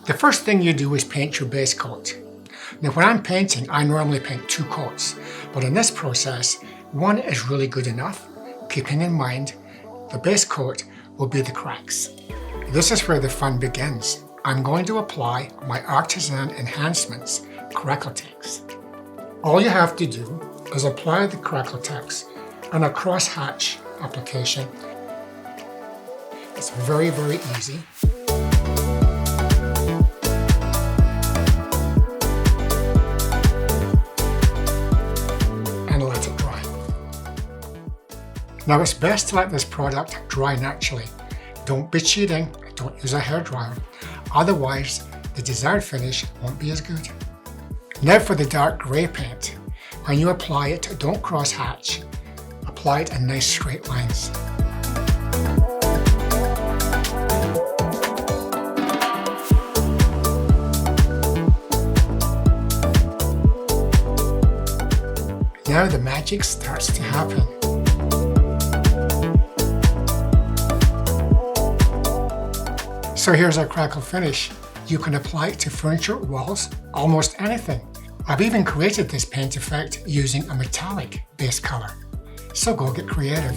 The first thing you do is paint your base coat. Now when I'm painting, I normally paint 2 coats, but in this process, one is really good enough, keeping in mind the base coat will be the cracks. This is where the fun begins. I'm going to apply my Artisan Enhancements Crackle Tex. All you have to do is apply the Crackle Tex on a cross-hatch application. It's very, very easy. And let it dry. Now it's best to let this product dry naturally. Don't be cheating, don't use a hairdryer. Otherwise, the desired finish won't be as good. Now for the dark grey paint. When you apply it, don't cross-hatch. Apply it in nice straight lines. Now the magic starts to happen. So here's our crackle finish. You can apply it to furniture, walls, almost anything. I've even created this paint effect using a metallic base color. So go get creative.